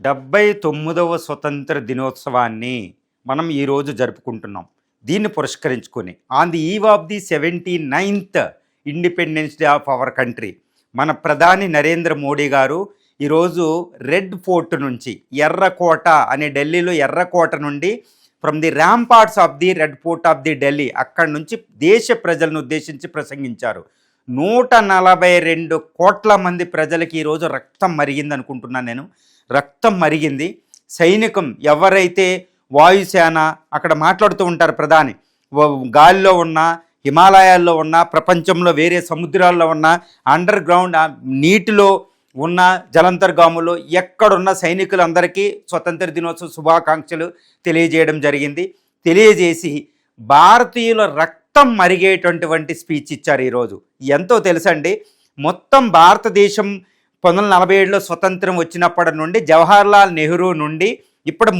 79వ స్వతంత్ర దినోత్సవాన్ని మనం ఈరోజు జరుపుకుంటున్నాం. దీన్ని పురస్కరించుకొని on the eve of the 79th independence day of our country మన ప్రధాని నరేంద్ర మోడీ గారు ఈరోజు రెడ్ ఫోర్ట్ నుంచి ఎర్రకోట అనే ఢిల్లీలో ఎర్రకోట నుండి from the ramparts of the red fort of the Delhi అక్కడి నుంచి దేశ ప్రజలను ఉద్దేశించి ప్రసంగించారు. 142 కోట్ల మంది ప్రజలకి ఈరోజు రక్తం మరిగింది అనుకుంటున్నాను నేను. రక్తం మరిగింది. సైనికం ఎవరైతే వాయుసేన అక్కడ మాట్లాడుతూ ఉంటారు ప్రధాని, గాలిలో ఉన్న, హిమాలయాల్లో ఉన్న, ప్రపంచంలో వేరే సముద్రాల్లో ఉన్న, అండర్ గ్రౌండ్ నీటిలో ఉన్న, జలంతర్గాములో ఎక్కడున్న సైనికులందరికీ స్వతంత్ర దినోత్సవ శుభాకాంక్షలు తెలియజేయడం జరిగింది. తెలియజేసి భారతీయుల రక్తం మరిగేటటువంటి స్పీచ్ ఇచ్చారు ఈరోజు. ఎంతో తెలుసండి, మొత్తం భారతదేశం 1947లో స్వతంత్రం వచ్చినప్పటి నుండి జవహర్లాల్ నెహ్రూ నుండి ఇప్పుడు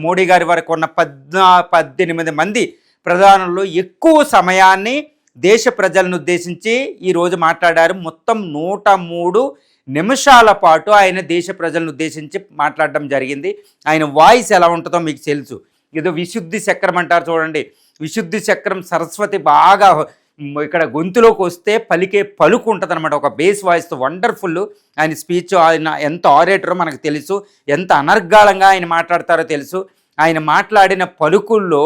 మోడీ గారి వరకు ఉన్న 18 మంది ప్రధానుల్లో ఎక్కువ సమయాన్ని దేశ ప్రజలను ఉద్దేశించి ఈరోజు మాట్లాడారు. మొత్తం 103 నిమిషాల పాటు ఆయన దేశ ప్రజలను ఉద్దేశించి మాట్లాడడం జరిగింది. ఆయన వాయిస్ ఎలా ఉంటుందో మీకు తెలుసు. ఏదో విశుద్ధి చక్రం అంటారు చూడండి, విశుద్ధి చక్రం సరస్వతి బాగా ఇక్కడ గొంతులోకి వస్తే పలికే పలుకు ఉంటుంది అనమాట, ఒక బేస్ వాయిస్తో. వండర్ఫుల్ ఆయన స్పీచ్. ఆయన ఎంత ఆరేటరో మనకు తెలుసు, ఎంత అనర్గాళంగా ఆయన మాట్లాడతారో తెలుసు. ఆయన మాట్లాడిన పలుకుల్లో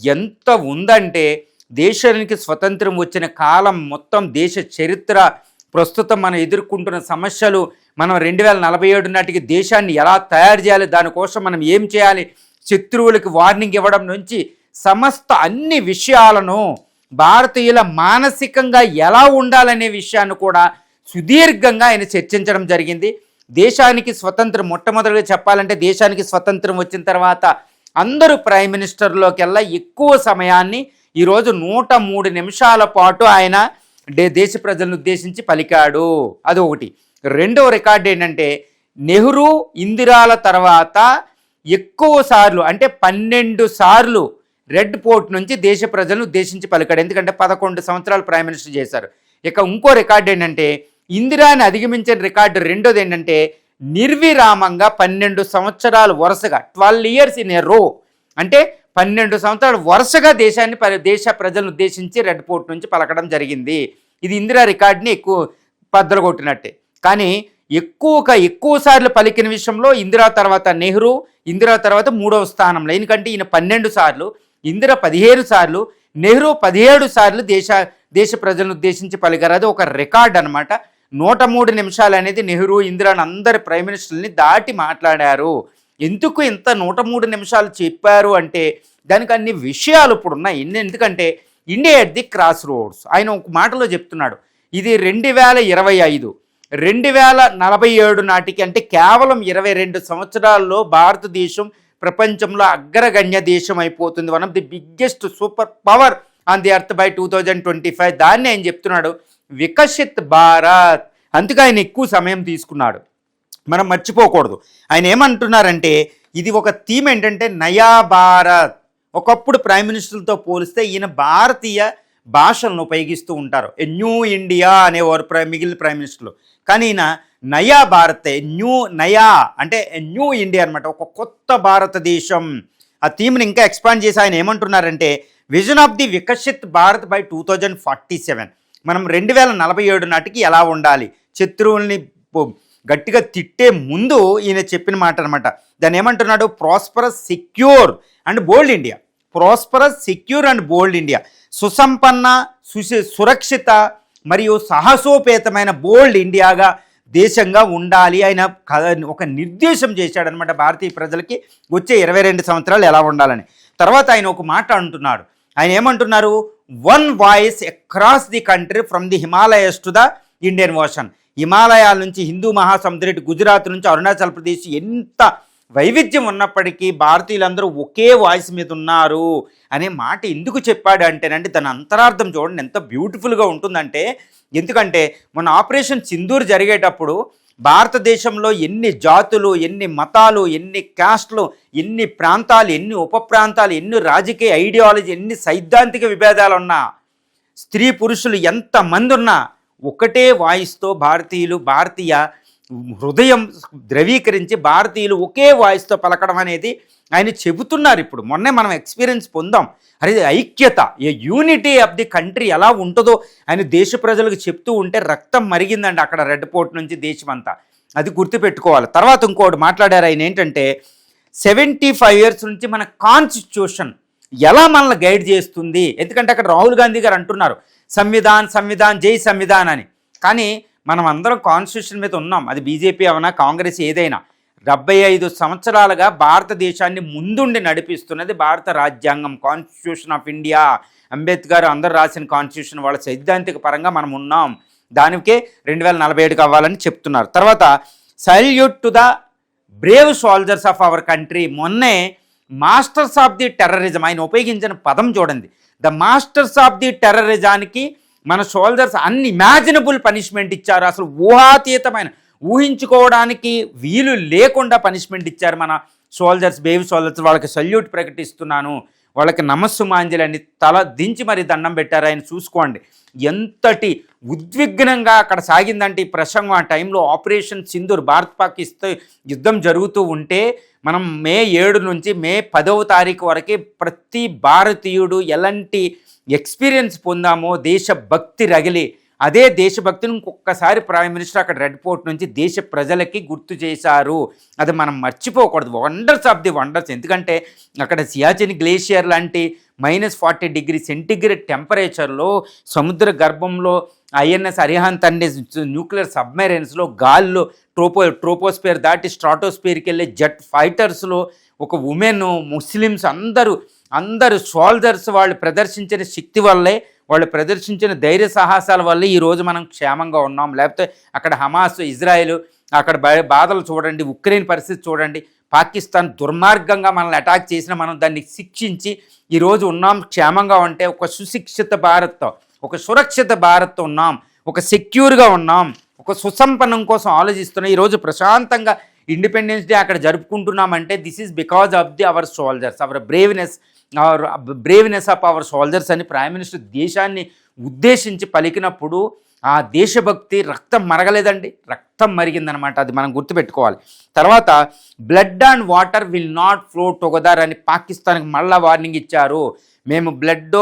ఎంత ఉందంటే దేశానికి స్వతంత్రం వచ్చిన కాలం మొత్తం, దేశ చరిత్ర, ప్రస్తుతం మనం ఎదుర్కొంటున్న సమస్యలు, మనం 2047 నాటికి దేశాన్ని ఎలా తయారు చేయాలి, దానికోసం మనం ఏం చేయాలి, శత్రువులకి వార్నింగ్ ఇవ్వడం నుంచి సమస్త అన్ని విషయాలను, భారతీయుల మానసికంగా ఎలా ఉండాలనే విషయాన్ని కూడా సుదీర్ఘంగా ఆయన చర్చించడం జరిగింది. దేశానికి స్వతంత్రం, మొట్టమొదటిగా చెప్పాలంటే దేశానికి స్వతంత్రం వచ్చిన తర్వాత అందరూ ప్రైమ్ మినిస్టర్లోకెల్లా ఎక్కువ సమయాన్ని ఈరోజు 103 నిమిషాల పాటు ఆయన దేశ ప్రజలను ఉద్దేశించి పలికాడు. అదొకటి. రెండవ రికార్డు ఏంటంటే నెహ్రూ, ఇందిరాల తర్వాత ఎక్కువ సార్లు అంటే 12 సార్లు రెడ్ ఫోర్ట్ నుంచి దేశ ప్రజలను ఉద్దేశించి పలికాడు. ఎందుకంటే 11 సంవత్సరాలు ప్రైమ్ మినిస్టర్ చేశారు. ఇక ఇంకో రికార్డు ఏంటంటే ఇందిరాని అధిగమించిన రికార్డు రెండోది ఏంటంటే నిర్విరామంగా 12 సంవత్సరాలు వరుసగా 12 years ఇన్ ఎ రో, అంటే 12 సంవత్సరాలు వరుసగా దేశ ప్రజలను ఉద్దేశించి రెడ్ ఫోర్ట్ నుంచి పలకడం జరిగింది. ఇది ఇందిరా రికార్డుని ఎక్కువ బద్దలు కొట్టినట్టే. కానీ ఎక్కువ సార్లు పలికిన విషయంలో ఇందిరా తర్వాత నెహ్రూ, ఇందిరా తర్వాత 3వ స్థానంలో. ఎందుకంటే ఈయన 12 సార్లు, ఇందిరా 15 సార్లు, నెహ్రూ 17 సార్లు దేశ ప్రజలను ఉద్దేశించి పలికారు. అది ఒక రికార్డ్ అనమాట. 103 నిమిషాలు అనేది నెహ్రూ, ఇందిరాని అందరి ప్రైమ్ మినిస్టర్ని దాటి మాట్లాడారు. ఎందుకు ఇంత 103 నిమిషాలు చెప్పారు అంటే దానికి అన్ని విషయాలు ఇప్పుడు ఉన్నాయి. ఎందుకంటే India at the cross roads. ఆయన ఒక మాటలో చెప్తున్నాడు, ఇది 2025, 2047 నాటికి, అంటే కేవలం 22 సంవత్సరాల్లో భారతదేశం ప్రపంచంలో అగ్రగణ్య దేశం అయిపోతుంది. One of the biggest super power on the earth by 2025. దాన్ని ఆయన చెప్తున్నాడు వికసిత్ భారత్. అందుకే ఆయన ఎక్కువ సమయం తీసుకున్నాడు. మనం మర్చిపోకూడదు. ఆయన ఏమంటున్నారంటే ఇది ఒక థీమ్ ఏంటంటే నయా భారత్. ఒకప్పుడు ప్రైమ్ మినిస్టర్లతో పోలిస్తే ఈయన భారతీయ భాషలను ఉపయోగిస్తూ ఉంటారు. ఏ న్యూ ఇండియా అనేవారు మిగిలిన ప్రైమ్ మినిస్టర్లు. కానీ ఈయన నయా భారత్, నయా అంటే న్యూ ఇండియా అనమాట, ఒక కొత్త భారతదేశం. ఆ థీమ్ని ఇంకా ఎక్స్పాండ్ చేసి ఆయన ఏమంటున్నారంటే vision of the Viksit Bharat by 2047. మనం 2047 నాటికి ఎలా ఉండాలి, శత్రువుల్ని గట్టిగా తిట్టే ముందు ఈయన చెప్పిన మాట అనమాట. దాన్ని ఏమంటున్నాడు, prosperous, secure and bold India. Prosperous, secure and bold India. సుసంపన్న, సురక్షిత మరియు సాహసోపేతమైన బోల్డ్ ఇండియాగా దేశంగా ఉండాలి. ఆయన ఒక నిర్దేశం చేశాడనమాట భారతీయ ప్రజలకి వచ్చే 22 సంవత్సరాలు ఎలా ఉండాలని. తర్వాత ఆయన ఒక మాట అంటున్నాడు. ఆయన ఏమంటున్నారు, one voice across the country from the Himalayas to the Indian ocean. హిమాలయాల నుంచి హిందూ మహాసముద్రం, గుజరాత్ నుంచి అరుణాచల్ ప్రదేశ్, ఎంత వైవిధ్యం ఉన్నప్పటికీ భారతీయులందరూ ఒకే వాయిస్ మీద ఉన్నారు అనే మాట ఎందుకు చెప్పాడు అంటేనంటే దాని అంతరార్థం చూడండి ఎంత బ్యూటిఫుల్గా ఉంటుందంటే. ఎందుకంటే మన ఆపరేషన్ సింధూర్ జరిగేటప్పుడు భారతదేశంలో ఎన్ని జాతులు, ఎన్ని మతాలు, ఎన్ని కాస్ట్లు, ఎన్ని ప్రాంతాలు, ఎన్ని ఉప ప్రాంతాలు, ఎన్ని రాజకీయ ఐడియాలజీ, ఎన్ని సైద్ధాంతిక విభేదాలు ఉన్నా, స్త్రీ పురుషులు ఎంతమంది ఉన్నా ఒకటే వాయిస్తో భారతీయ హృదయం ద్రవీకరించి భారతీయులు ఒకే వాయిస్తో పలకడం అనేది ఆయన చెబుతున్నారు. ఇప్పుడు మొన్నే మనం ఎక్స్పీరియన్స్ పొందాం. అరే ఐక్యత, ఏ యూనిటీ ఆఫ్ ది కంట్రీ ఎలా ఉంటుందో ఆయన దేశ ప్రజలకు చెప్తూ ఉంటే రక్తం మరిగిందండి అక్కడ రెడ్ పోర్ట్ నుంచి దేశమంతా. అది గుర్తుపెట్టుకోవాలి. తర్వాత ఇంకోటి మాట్లాడారు ఆయన ఏంటంటే 75 years నుంచి మన కాన్స్టిట్యూషన్ ఎలా మనల్ని గైడ్ చేస్తుంది. ఎందుకంటే అక్కడ రాహుల్ గాంధీ గారు అంటున్నారు సంవిధాన్ జై సంవిధాన్ అని. కానీ మనం అందరం కాన్స్టిట్యూషన్ మీద ఉన్నాం. అది బీజేపీ అవనా కాంగ్రెస్ ఏదైనా 75 సంవత్సరాలుగా భారతదేశాన్ని ముందుండి నడిపిస్తున్నది భారత రాజ్యాంగం, కాన్స్టిట్యూషన్ ఆఫ్ ఇండియా. అంబేద్కర్ అందరు రాసిన కాన్స్టిట్యూషన్, వాళ్ళ సైద్ధాంతిక పరంగా మనం ఉన్నాం. దానికే 2047 అవ్వాలని చెప్తున్నారు. తర్వాత salute to the Brave soldiers of our country. మొన్నే మాస్టర్స్ ఆఫ్ ది టెర్రరిజం ఆయన ఉపయోగించిన పదం చూడండి. ద మాస్టర్స్ ఆఫ్ ది టెర్రరిజానికి మన సోల్జర్స్ అన్ఇమాజినబుల్ పనిష్మెంట్ ఇచ్చారు. అసలు ఊహాతీతమైన, ఊహించుకోవడానికి వీలు లేకుండా పనిష్మెంట్ ఇచ్చారు మన సోల్జర్స్, బ్రేవ్ సోల్జర్స్. వాళ్ళకి సల్యూట్ ప్రకటిస్తున్నాను, వాళ్ళకి నమస్సుమాంజలి అని తల దించి మరి దండం పెట్టారు. ఆయన చూసుకోండి ఎంతటి ఉద్విగ్నంగా అక్కడ సాగిందంటే ఈ ప్రసంగం. ఆ టైంలో ఆపరేషన్ సింధూర్, భారత్ పాకిస్తాన్ యుద్ధం జరుగుతూ ఉంటే మనం మే 7 నుంచి మే 10 వరకు ప్రతి భారతీయుడు ఎలాంటి ఎక్స్పీరియన్స్ పొందామో, దేశభక్తి రగిలి, అదే దేశభక్తిని ఇంకొకసారి ప్రైమ్ మినిస్టర్ అక్కడ రెడ్ పోర్ట్ నుంచి దేశ ప్రజలకి గుర్తు చేశారు. అది మనం మర్చిపోకూడదు. Wonders of the wonders. ఎందుకంటే అక్కడ సియాచిన్ గ్లేషియర్ లాంటి -40°C టెంపరేచర్లో సముద్ర గర్భంలో ఐఎన్ఎస్ అరిహంత్ అనే న్యూక్లియర్ సబ్మెరైన్స్లో గాల్లో ట్రోపోస్పియర్ దాటి స్ట్రాటోస్పియర్కి వెళ్ళే జెట్ ఫైటర్స్లో ఒక ఉమెన్, ముస్లిమ్స్ అందరూ సోల్జర్స్ వాళ్ళు ప్రదర్శించిన శక్తి వల్లే, వాళ్ళు ప్రదర్శించిన ధైర్య సాహసాల వల్లే ఈరోజు మనం క్షేమంగా ఉన్నాం. లేకపోతే అక్కడ హమాస్, ఇజ్రాయెల్, అక్కడ బాధలు చూడండి, ఉక్రెయిన్ పరిస్థితి చూడండి, పాకిస్తాన్ దుర్మార్గంగా మనల్ని అటాక్ చేసిన మనం దాన్ని శిక్షించి ఈరోజు ఉన్నాం క్షేమంగా. ఉంటే ఒక సుశిక్షిత భారత్తో, ఒక సురక్షిత భారత్తో ఉన్నాం, ఒక సెక్యూర్గా ఉన్నాం, ఒక సుసంపన్నం కోసం ఆలోచిస్తున్నాం. ఈరోజు ప్రశాంతంగా ఇండిపెండెన్స్ డే అక్కడ జరుపుకుంటున్నామంటే this is because of the our soldiers, our braveness of our soldiers అని ప్రైమ్ మినిస్టర్ దేశాన్ని ఉద్దేశించి పలికినప్పుడు ఆ దేశభక్తి రక్తం మరగలేదండి, రక్తం మరిగిందనమాట. అది మనం గుర్తుపెట్టుకోవాలి. తర్వాత blood and water will not flow together అని పాకిస్తాన్కి మళ్ళా వార్నింగ్ ఇచ్చారు. మేము బ్లడ్,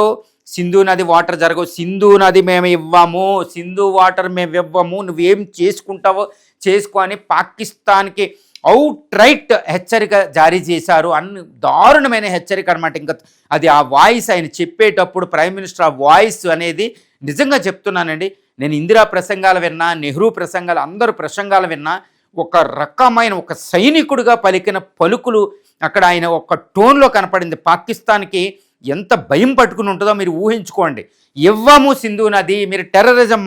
సింధు నది వాటర్ జరగవు, సింధు నది మేము ఇవ్వము, సింధు వాటర్ మేము ఇవ్వము, నువ్వేం చేసుకుంటావో చేసుకో అని పాకిస్తాన్కి అవుట్ రైట్ హెచ్చరిక జారీ చేశారు. దారుణమైన హెచ్చరిక అనమాట. ఇంకా అది ఆ వాయిస్ ఆయన చెప్పేటప్పుడు ప్రైమ్ మినిస్టర్ ఆ వాయిస్ అనేది నిజంగా చెప్తున్నానండి. నేను ఇందిరా ప్రసంగాలు విన్నా, నెహ్రూ ప్రసంగాలు, అందరూ ప్రసంగాలు విన్నా, ఒక రకమైన ఒక సైనికుడిగా పలికిన పలుకులు అక్కడ ఆయన ఒక టోన్లో కనపడింది. పాకిస్తాన్కి ఎంత భయం పట్టుకుని ఉంటుందో మీరు ఊహించుకోండి. ఇవ్వము సింధు నది, మీరు టెర్రరిజం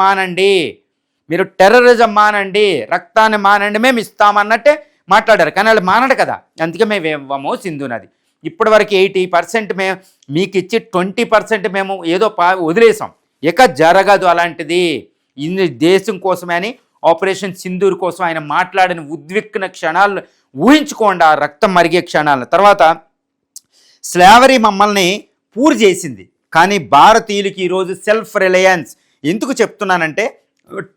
మానండి, రక్తాన్ని మానండి, మేము ఇస్తామన్నట్టే మాట్లాడారు. కానీ వాళ్ళు మానడు కదా, అందుకే మేము ఇవ్వము సింధు నది. ఇప్పటి వరకు 80% మేము మీకు ఇచ్చి 20% మేము ఏదో వదిలేసాం, ఇక జరగదు అలాంటిది. ఇది దేశం కోసమే అని ఆపరేషన్ సింధూర్ కోసం ఆయన మాట్లాడిన ఉద్విగ్న క్షణాలు ఊహించుకోండి, ఆ రక్తం మరిగే క్షణాలను. తర్వాత స్లావరీ మమ్మల్ని పూర్ చేసింది, కానీ భారతీయులకి ఈరోజు సెల్ఫ్ రిలయన్స్. ఎందుకు చెప్తున్నానంటే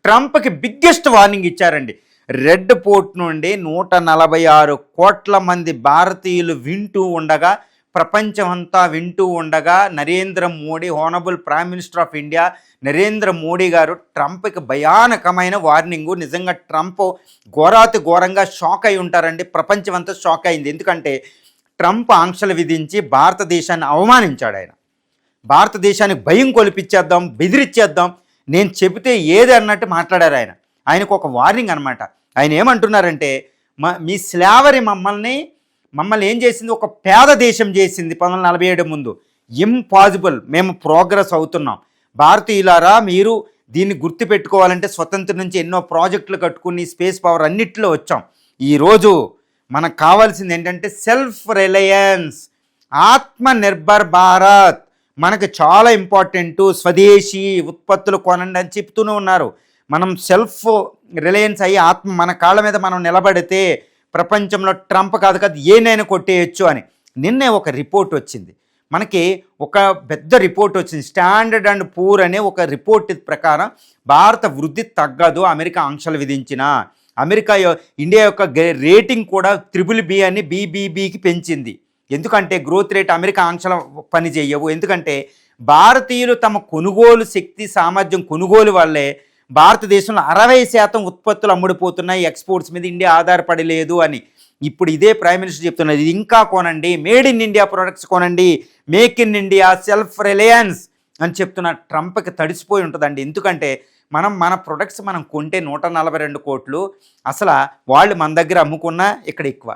ట్రంప్కి బిగ్గెస్ట్ వార్నింగ్ ఇచ్చారండి. రెడ్ పోర్ట్ నుండి 146 కోట్ల మంది భారతీయులు వింటూ ఉండగా, ప్రపంచం అంతా వింటూ ఉండగా, Narendra Modi, honourable prime minister of India Narendra Modi గారు ట్రంప్కి భయానకమైన వార్నింగు. నిజంగా ట్రంప్ ఘోరంగా షాక్ అయి ఉంటారండి. ప్రపంచం అంతా షాక్ అయింది. ఎందుకంటే ట్రంప్ ఆంక్షలు విధించి భారతదేశాన్ని అవమానించాడు. ఆయన భారతదేశానికి భయం కొలిపించేద్దాం, బెదిరించేద్దాం, నేను చెబితే ఏది అన్నట్టు మాట్లాడారు. ఆయనకు ఒక వార్నింగ్ అనమాట. ఆయన ఏమంటున్నారంటే, మీ స్లావరీ మమ్మల్ని ఏం చేసింది, ఒక పేద దేశం చేసింది 1947 ముందు. ఇంపాసిబుల్, మేము ప్రోగ్రెస్ అవుతున్నాం. భారతీయులారా, మీరు దీన్ని గుర్తుపెట్టుకోవాలంటే స్వతంత్రం నుంచి ఎన్నో ప్రాజెక్టులు కట్టుకుని స్పేస్ పవర్ అన్నిట్లో వచ్చాం. ఈరోజు మనకు కావాల్సింది ఏంటంటే సెల్ఫ్ రిలయన్స్, ఆత్మనిర్భర్ భారత్ మనకు చాలా ఇంపార్టెంటు. స్వదేశీ ఉత్పత్తులు కొనండి అని చెప్తూనే ఉన్నారు. మనం సెల్ఫ్ రిలయన్స్ అయ్యి మన కాళ్ళ మీద మనం నిలబడితే ప్రపంచంలో ట్రంప్ కాదు ఏనైనా కొట్టేయచ్చు అని. నిన్నే ఒక రిపోర్ట్ వచ్చింది మనకి, ఒక పెద్ద రిపోర్ట్ వచ్చింది. స్టాండర్డ్ అండ్ పూర్ అనే ఒక రిపోర్ట్ ప్రకారం భారత వృద్ధి తగ్గదు అమెరికా ఆంక్షలు విధించిన. ఇండియా యొక్క రేటింగ్ కూడా BBB అని BBBకి పెంచింది. ఎందుకంటే గ్రోత్ రేట్ అమెరికా ఆంక్షల పని చేయవు. ఎందుకంటే భారతీయులు తమ కొనుగోలు శక్తి సామర్థ్యం కొనుగోలు వల్లే భారతదేశంలో 60% ఉత్పత్తులు అమ్ముడిపోతున్నాయి, ఎక్స్పోర్ట్స్ మీద ఇండియా ఆధారపడి లేదు అని. ఇప్పుడు ఇదే ప్రైమ్ మినిస్టర్ చెప్తున్నది, ఇది ఇంకా కొనండి, మేడ్ ఇన్ ఇండియా ప్రొడక్ట్స్ కొనండి, make in India, self Reliance అని చెప్తున్న ట్రంప్కి తడిసిపోయి ఉంటుందండి. ఎందుకంటే మన ప్రొడక్ట్స్ మనం కొంటే 142 కోట్లు, అసలు వాళ్ళు మన దగ్గర అమ్ముకున్నా ఇక్కడ ఎక్కువ,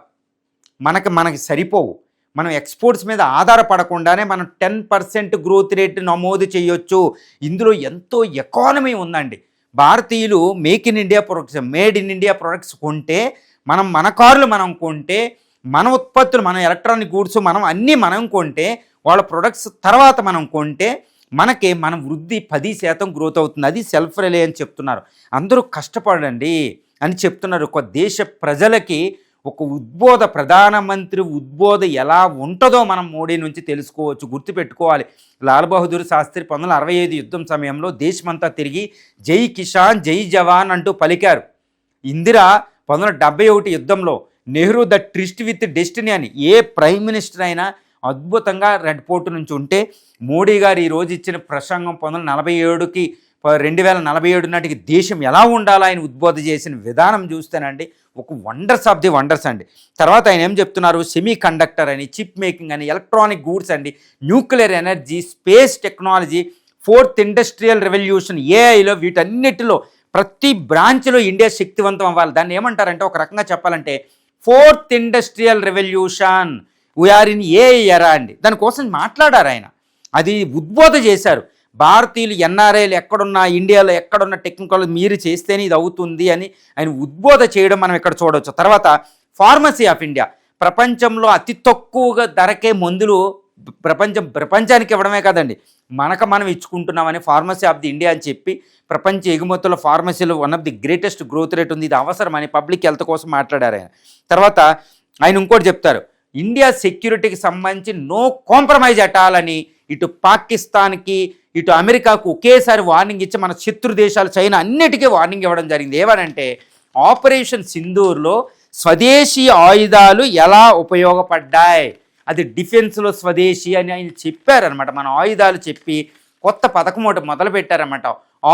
మనకి సరిపోవు. మనం ఎక్స్పోర్ట్స్ మీద ఆధారపడకుండానే మనం 10% గ్రోత్ రేట్ నమోదు చేయొచ్చు. ఇందులో ఎంతో ఎకానమీ ఉందండి. భారతీయులు make in India products, made in India products కొంటే మన కార్లు మనం కొంటే, మన ఉత్పత్తులు, మన ఎలక్ట్రానిక్ గూడ్స్ మనం కొంటే, వాళ్ళ ప్రొడక్ట్స్ తర్వాత మనం కొంటే మన వృద్ధి 10% గ్రోత్ అవుతుంది. అది సెల్ఫ్ రిలయన్స్ చెప్తున్నారు. అందరూ కష్టపడండి అని చెప్తున్నారు. ఒక దేశ ప్రజలకి ఒక ప్రధానమంత్రి ఉద్బోధ ఎలా ఉంటుందో మనం మోడీ నుంచి తెలుసుకోవచ్చు. గుర్తుపెట్టుకోవాలి, లాల్ బహదూర్ శాస్త్రి 1965 యుద్ధం సమయంలో దేశమంతా తిరిగి జై కిసాన్ జై జవాన్ అంటూ పలికారు. ఇందిరా 1971 యుద్ధంలో Nehru the tryst with destiny అని. ఏ ప్రైమ్ మినిస్టర్ అయినా అద్భుతంగా రెడ్ ఫోర్ట్ నుంచి ఉంటే, మోడీ గారు ఈరోజు ఇచ్చిన ప్రసంగం 1947కి 2047 నాటికి దేశం ఎలా ఉండాలో ఆయన ఉద్బోధ చేసిన విధానం చూస్తేనండి ఒక వండర్స్ ఆఫ్ ది వండర్స్ అండి. తర్వాత ఆయన ఏం చెప్తున్నారు, సెమీ కండక్టర్ అని, చిప్ మేకింగ్ అని, ఎలక్ట్రానిక్ గూడ్స్ అండి, nuclear energy, space technology, 4th industrial revolution, ఏఐలో, వీటన్నిటిలో ప్రతి బ్రాంచ్లో ఇండియా శక్తివంతం అవ్వాలి. దాన్ని ఏమంటారంటే, ఒక రకంగా చెప్పాలంటే 4th industrial revolution, we are in AI era అండి. దానికోసం మాట్లాడారు ఆయన, అది ఉద్బోధ చేశారు. భారతీయులు ఎన్ఆర్ఐలు ఎక్కడున్నా, ఇండియాలో ఎక్కడున్న టెక్నికల్ మీరు చేస్తేనే ఇది అవుతుంది అని ఆయన ఉద్బోధ చేయడం మనం ఇక్కడ చూడవచ్చు. తర్వాత ఫార్మసీ ఆఫ్ ఇండియా, ప్రపంచంలో అతి తక్కువగా ధరకే మందులు ప్రపంచానికి ఇవ్వడమే కాదండి, మనం ఇచ్చుకుంటున్నామని ఫార్మసీ ఆఫ్ ది ఇండియా అని చెప్పి ప్రపంచ ఎగుమతుల ఫార్మసీలో one of the greatest growth rate ఉంది. ఇది అవసరమని పబ్లిక్ హెల్త్ కోసం మాట్లాడారు ఆయన. తర్వాత ఆయన ఇంకోటి చెప్తారు, ఇండియా సెక్యూరిటీకి సంబంధించి నో కాంప్రమైజ్ అటాలని ఇటు పాకిస్తాన్కి ఇటు అమెరికాకు ఒకేసారి వార్నింగ్ ఇచ్చి మన శత్రు దేశాలు చైనా అన్నిటికీ వార్నింగ్ ఇవ్వడం జరిగింది. ఏమనంటే ఆపరేషన్ సింధూర్లో స్వదేశీ ఆయుధాలు ఎలా ఉపయోగపడ్డాయి, అది డిఫెన్స్లో స్వదేశీ అని ఆయన చెప్పారనమాట. మన ఆయుధాలు చెప్పి కొత్త పథకం ఒకటి మొదలుపెట్టారన్నమాట,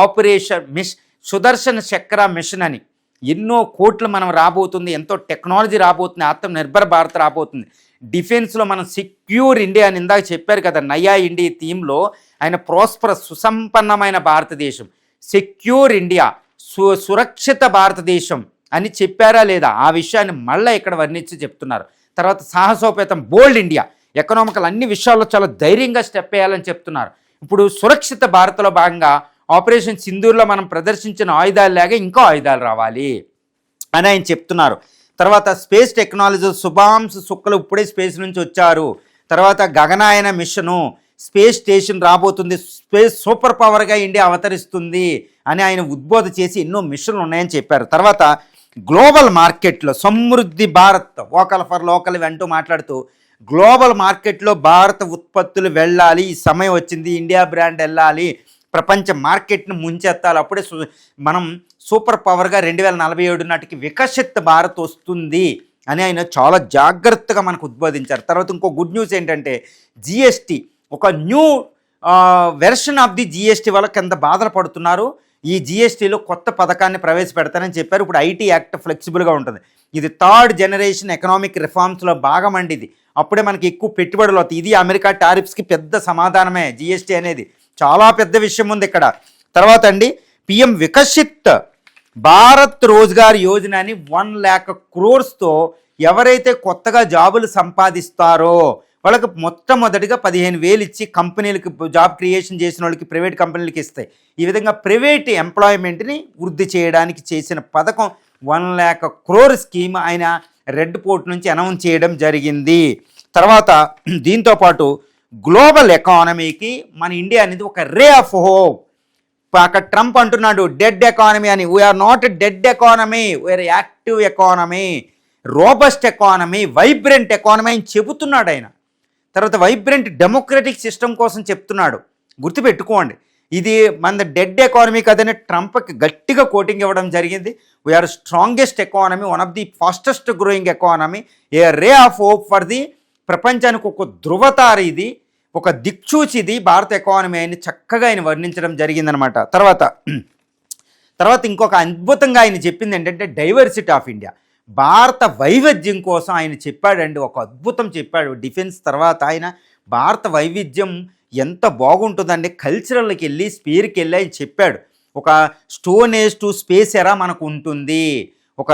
ఆపరేషన్ సుదర్శన్ చక్ర మిషన్ అని. ఎన్నో కోట్లు మనం రాబోతుంది, ఎంతో టెక్నాలజీ రాబోతుంది, ఆత్మనిర్భర్ భారత్ రాబోతుంది. డిఫెన్స్లో మనం సెక్యూర్ ఇండియా అని ఇందాక చెప్పారు కదా, నయా ఇండియా థీమ్లో ఆయన ప్రాస్పరస్ సుసంపన్నమైన భారతదేశం, సెక్యూర్ ఇండియా, సురక్షిత భారతదేశం అని చెప్పారా లేదా, ఆ విషయాన్ని మళ్ళీ ఇక్కడ వర్ణించి చెప్తున్నారు. తర్వాత సాహసోపేతం బోల్డ్ ఇండియా, ఎకనామికల్ అన్ని విషయాల్లో చాలా ధైర్యంగా స్టెప్ వేయాలని చెప్తున్నారు. ఇప్పుడు సురక్షిత భారత్లో భాగంగా ఆపరేషన్ సింధూర్లో మనం ప్రదర్శించిన ఆయుధాలలాగా ఇంకా ఆయుధాలు రావాలి అని ఆయన చెప్తున్నారు. తర్వాత స్పేస్ టెక్నాలజీ, శుభాంశు శుక్ల ఇప్పుడే స్పేస్ నుంచి వచ్చారు. తర్వాత గగనాయన మిషను, స్పేస్ స్టేషన్ రాబోతుంది, స్పేస్ సూపర్ పవర్గా ఇండియా అవతరిస్తుంది అని ఆయన ఉద్బోధ చేసి ఎన్నో మిషన్లు ఉన్నాయని చెప్పారు. తర్వాత గ్లోబల్ మార్కెట్లో సమృద్ధి భారత్, వోకల్ ఫర్ లోకల్ అంటూ మాట్లాడుతూ గ్లోబల్ మార్కెట్లో భారత ఉత్పత్తులు వెళ్ళాలి, ఈ సమయం వచ్చింది, ఇండియా బ్రాండ్ వెళ్ళాలి, ప్రపంచ మార్కెట్ను ముంచెత్తాలి, అప్పుడే మనం సూపర్ పవర్గా 2047 నాటికి వికసిత్ భారత్ వస్తుంది అని ఆయన చాలా జాగ్రత్తగా మనకు ఉద్బోధించారు. తర్వాత ఇంకో గుడ్ న్యూస్ ఏంటంటే జిఎస్టీ, ఒక new version of the GST వల్ల కింద బాధలు పడుతున్నారు. ఈ జిఎస్టీలో కొత్త పథకాన్ని ప్రవేశపెడతానని చెప్పారు. ఇప్పుడు ఐటీ యాక్ట్ ఫ్లెక్సిబుల్గా ఉంటుంది. ఇది 3rd జనరేషన్ ఎకనామిక్ రిఫార్మ్స్లో భాగం అండి. ఇది అప్పుడే మనకి ఎక్కువ పెట్టుబడులు అవుతాయి. ఇది అమెరికా టారిఫ్స్కి పెద్ద సమాధానమే. జిఎస్టీ అనేది చాలా పెద్ద విషయం ఉంది ఇక్కడ. తర్వాత అండి పిఎం వికసిత్ భారత్ రోజ్గార్ యోజన అని 1 lakh crores ఎవరైతే కొత్తగా జాబులు సంపాదిస్తారో వాళ్ళకి మొట్టమొదటిగా 15,000 ఇచ్చి కంపెనీలకు జాబ్ క్రియేషన్ చేసిన వాళ్ళకి ప్రైవేట్ కంపెనీలకి ఇస్తాయి. ఈ విధంగా ప్రైవేట్ ఎంప్లాయ్మెంట్ని వృద్ధి చేయడానికి చేసిన పథకం 1 lakh crore స్కీమ్ ఆయన రెడ్ ఫోర్ట్ నుంచి అనౌన్స్ చేయడం జరిగింది. తర్వాత దీంతోపాటు గ్లోబల్ ఎకానమీకి మన ఇండియా అనేది ఒక రే ఆఫ్ హోప్. అక్కడ ట్రంప్ అంటున్నాడు డెడ్ ఎకానమీ అని. We are not dead economy, we are active economy, robust economy, vibrant economy అని చెబుతున్నాడు ఆయన. తర్వాత వైబ్రెంట్ డెమోక్రటిక్ సిస్టమ్ కోసం చెప్తున్నాడు. గుర్తుపెట్టుకోండి, ఇది మన డెడ్ ఎకానమీ కదని ట్రంప్కి గట్టిగా కోటింగ్ ఇవ్వడం జరిగింది. We are strongest economy, one of the fastest growing economy, a ray of hope for the, ప్రపంచానికి ఒక ధృవతార ఇది, ఒక దిక్చూచి ఇది భారత ఎకానమీ అని చక్కగా ఆయన వర్ణించడం జరిగిందనమాట. తర్వాత ఇంకొక అద్భుతంగా ఆయన చెప్పింది ఏంటంటే డైవర్సిటీ ఆఫ్ ఇండియా, భారత వైవిధ్యం కోసం ఆయన చెప్పాడండి. ఒక అద్భుతం చెప్పాడు. డిఫెన్స్ తర్వాత ఆయన భారత వైవిధ్యం ఎంత బాగుంటుందండి, కల్చరల్కి వెళ్ళి స్పీర్కి వెళ్ళి ఆయన చెప్పాడు. ఒక స్టోన్ ఏజ్ టు స్పేస్ ఎరా మనకు ఉంటుంది, ఒక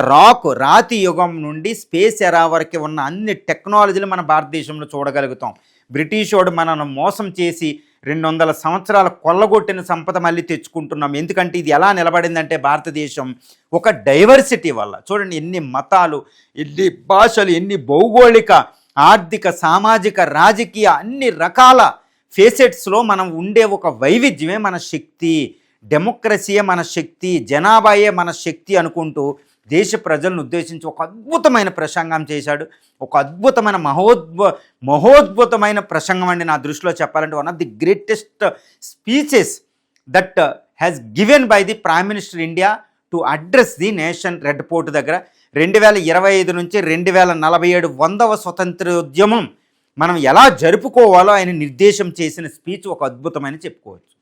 రాతి యుగం నుండి స్పేస్ ఎరా వరకు ఉన్న అన్ని టెక్నాలజీలు మన భారతదేశంలో చూడగలుగుతాం. బ్రిటిష్ వాడు మనను మోసం చేసి 200 సంవత్సరాల కొల్లగొట్టిన సంపద మళ్ళీ తెచ్చుకుంటున్నాం. ఎందుకంటే ఇది ఎలా నిలబడిందంటే భారతదేశం ఒక డైవర్సిటీ వల్ల. చూడండి ఎన్ని మతాలు, ఎన్ని భాషలు, ఎన్ని భౌగోళిక, ఆర్థిక, సామాజిక, రాజకీయ అన్ని రకాల ఫేసెట్స్లో మనం ఉండే ఒక వైవిధ్యమే మన శక్తి, డెమోక్రసీయే మన శక్తి, జనాభాయే మన శక్తి అనుకుంటూ దేశ ప్రజలను ఉద్దేశించి ఒక అద్భుతమైన ప్రసంగం చేశాడు. ఒక అద్భుతమైన మహోద్భుతమైన ప్రసంగం అండి నా దృష్టిలో చెప్పాలంటే. One of the greatest speeches that has given by the prime minister India to address the nation red port దగ్గర. 2025 నుంచి 2047 100వ స్వతంత్రోద్యమం మనం ఎలా జరుపుకోవాలో ఆయన నిర్దేశం చేసిన స్పీచ్ ఒక అద్భుతమైన చెప్పుకోవచ్చు.